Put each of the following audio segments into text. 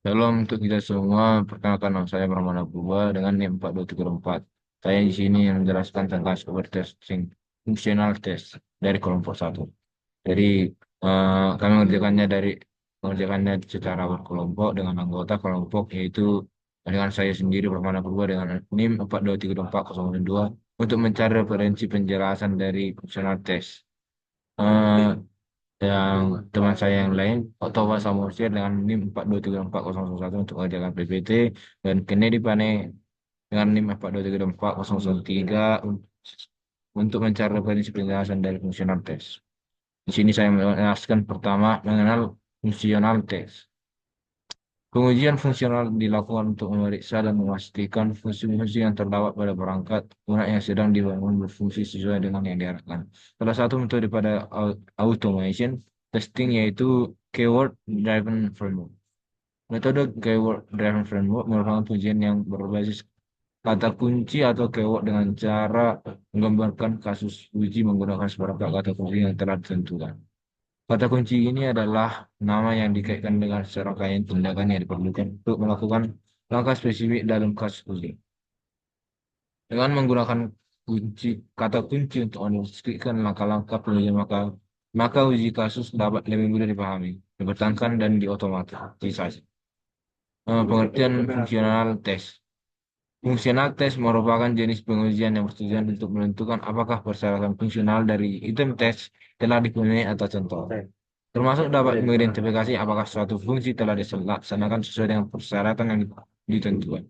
Shalom untuk kita semua. Perkenalkan nama saya Pramana Purba dengan NIM 4234. Saya di sini yang menjelaskan tentang software testing fungsional test dari kelompok satu. Jadi kami mengerjakannya secara berkelompok dengan anggota kelompok yaitu dengan saya sendiri Pramana Purba dengan NIM 423402 untuk mencari referensi penjelasan dari fungsional test. Eh, yang teman saya yang lain Oktober Samosir dengan NIM 4234001 untuk mengerjakan PPT dan Kennedy Pane dengan NIM 4234003 untuk mencari referensi penjelasan dari fungsional test. Di sini saya menjelaskan pertama mengenal fungsional test. Pengujian fungsional dilakukan untuk memeriksa dan memastikan fungsi-fungsi yang terdapat pada perangkat lunak yang sedang dibangun berfungsi sesuai dengan yang diharapkan. Salah satu metode pada automation testing yaitu keyword driven framework. Metode keyword driven framework merupakan pengujian yang berbasis kata kunci atau keyword dengan cara menggambarkan kasus uji menggunakan seperangkat kata kunci yang telah ditentukan. Kata kunci ini adalah nama yang dikaitkan dengan serangkaian tindakan yang diperlukan untuk melakukan langkah spesifik dalam kasus uji. Dengan menggunakan kata kunci untuk mendeskripsikan langkah-langkah pengujian maka uji kasus dapat lebih mudah dipahami, dipertahankan dan diotomatisasi. Pengertian fungsional test. Fungsional test merupakan jenis pengujian yang bertujuan untuk menentukan apakah persyaratan fungsional dari item test telah dipenuhi atau contoh. Termasuk dapat mengidentifikasi apakah suatu fungsi telah dilaksanakan sesuai dengan persyaratan yang ditentukan.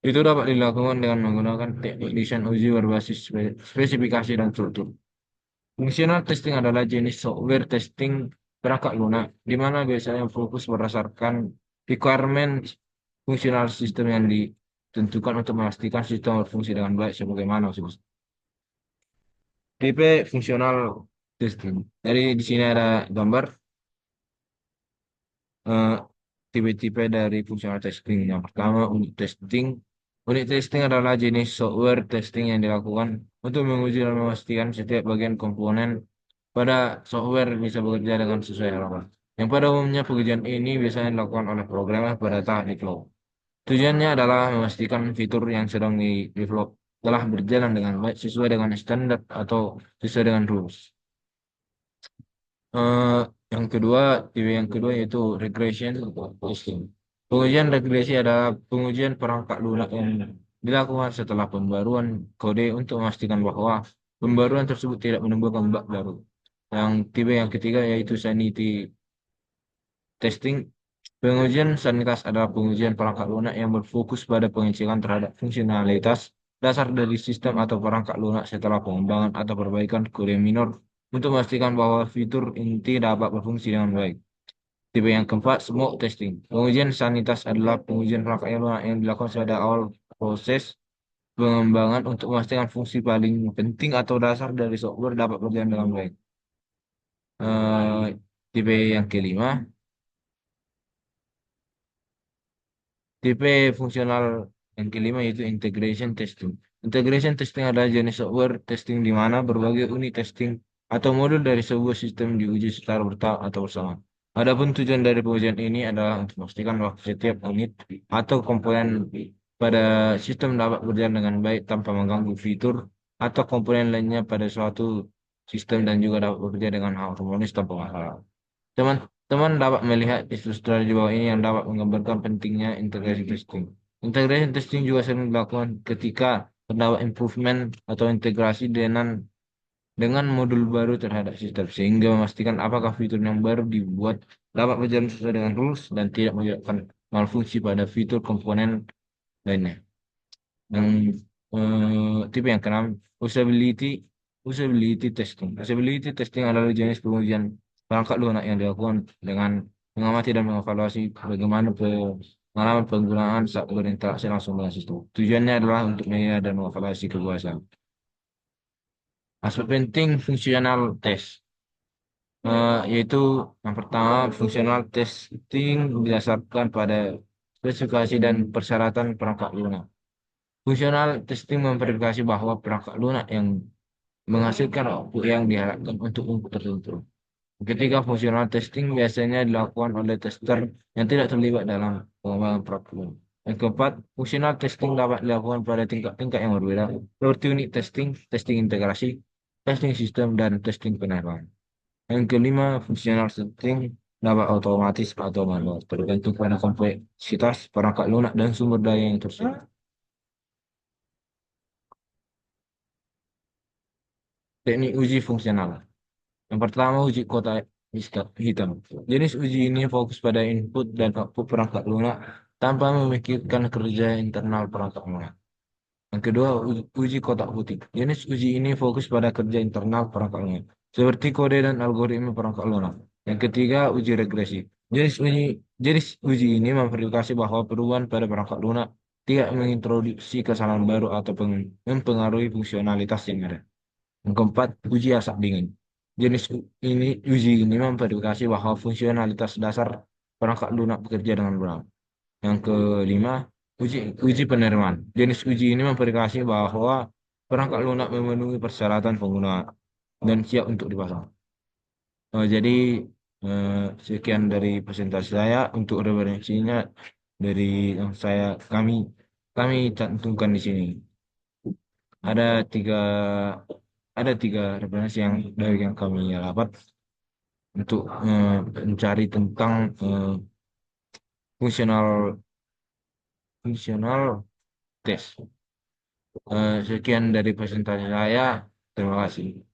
Itu dapat dilakukan dengan menggunakan teknik desain uji berbasis spesifikasi dan struktur. Functional testing adalah jenis software testing perangkat lunak, di mana biasanya fokus berdasarkan requirement fungsional sistem yang ditentukan untuk memastikan sistem berfungsi dengan baik sebagaimana usul. Tipe fungsional testing. Jadi di sini ada gambar eh, tipe-tipe dari fungsional testing. Yang pertama, unit testing. Unit testing adalah jenis software testing yang dilakukan untuk menguji dan memastikan setiap bagian komponen pada software bisa bekerja dengan sesuai harapan. Yang pada umumnya pengujian ini biasanya dilakukan oleh programmer pada tahap develop. Tujuannya adalah memastikan fitur yang sedang di-develop telah berjalan dengan baik sesuai dengan standar atau sesuai dengan rules. Eh, yang kedua, tipe yang kedua yaitu regression testing. Pengujian regresi adalah pengujian perangkat lunak yang dilakukan setelah pembaruan kode untuk memastikan bahwa pembaruan tersebut tidak menimbulkan bug baru. Yang tipe yang ketiga yaitu sanity testing. Pengujian sanitas adalah pengujian perangkat lunak yang berfokus pada pengecekan terhadap fungsionalitas dasar dari sistem atau perangkat lunak setelah pengembangan atau perbaikan kode minor untuk memastikan bahwa fitur inti dapat berfungsi dengan baik. Tipe yang keempat, smoke testing. Pengujian sanitas adalah pengujian perangkat lunak yang dilakukan pada awal proses pengembangan untuk memastikan fungsi paling penting atau dasar dari software dapat berjalan dengan baik. Eh, tipe yang kelima, tipe fungsional yang kelima yaitu integration testing. Integration testing adalah jenis software testing di mana berbagai unit testing atau modul dari sebuah sistem diuji secara bertahap atau bersama. Adapun tujuan dari pengujian ini adalah untuk memastikan bahwa setiap unit atau komponen pada sistem dapat berjalan dengan baik tanpa mengganggu fitur atau komponen lainnya pada suatu sistem dan juga dapat bekerja dengan harmonis tanpa masalah. Teman-teman dapat melihat ilustrasi di bawah ini yang dapat menggambarkan pentingnya integration testing. Integration testing juga sering dilakukan ketika terdapat improvement atau integrasi dengan modul baru terhadap sistem, sehingga memastikan apakah fitur yang baru dibuat dapat berjalan sesuai dengan rules dan tidak menyebabkan malfungsi pada fitur komponen lainnya. Yang tipe yang keenam, usability usability testing. Usability testing adalah jenis pengujian perangkat lunak yang dilakukan dengan mengamati dan mengevaluasi bagaimana pengalaman penggunaan saat berinteraksi langsung dengan sistem. Tujuannya adalah untuk menilai dan mengevaluasi kepuasan. Aspek penting fungsional test, yaitu yang pertama, fungsional testing didasarkan pada spesifikasi dan persyaratan perangkat lunak. Fungsional testing memverifikasi bahwa perangkat lunak yang menghasilkan output yang diharapkan untuk input tertentu. Ketika fungsional testing biasanya dilakukan oleh tester yang tidak terlibat dalam pengembangan problem. Yang keempat, fungsional testing dapat dilakukan pada tingkat-tingkat yang berbeda, seperti unit testing, testing integrasi, testing sistem, dan testing penerbangan. Yang kelima, fungsional testing dapat otomatis atau manual, tergantung pada kompleksitas perangkat lunak dan sumber daya yang tersedia. Teknik uji fungsional. Yang pertama, uji kotak hitam. Jenis uji ini fokus pada input dan output perangkat lunak tanpa memikirkan kerja internal perangkat lunak. Yang kedua, uji kotak putih. Jenis uji ini fokus pada kerja internal perangkat lunak, seperti kode dan algoritma perangkat lunak. Yang ketiga, uji regresi. Jenis uji, jenis uji ini memverifikasi bahwa perubahan pada perangkat lunak tidak mengintroduksi kesalahan baru atau mempengaruhi fungsionalitas yang ada. Yang keempat, uji asap dingin. Uji ini memverifikasi bahwa fungsionalitas dasar perangkat lunak bekerja dengan benar. Yang kelima, uji uji penerimaan. Jenis uji ini memverifikasi bahwa perangkat lunak memenuhi persyaratan pengguna dan siap untuk dipasang. Jadi eh, sekian dari presentasi saya untuk referensinya dari yang kami cantumkan di sini. Ada tiga ada tiga referensi yang dari yang kami dapat untuk mencari tentang fungsional fungsional tes. Sekian dari presentasi saya. Terima kasih.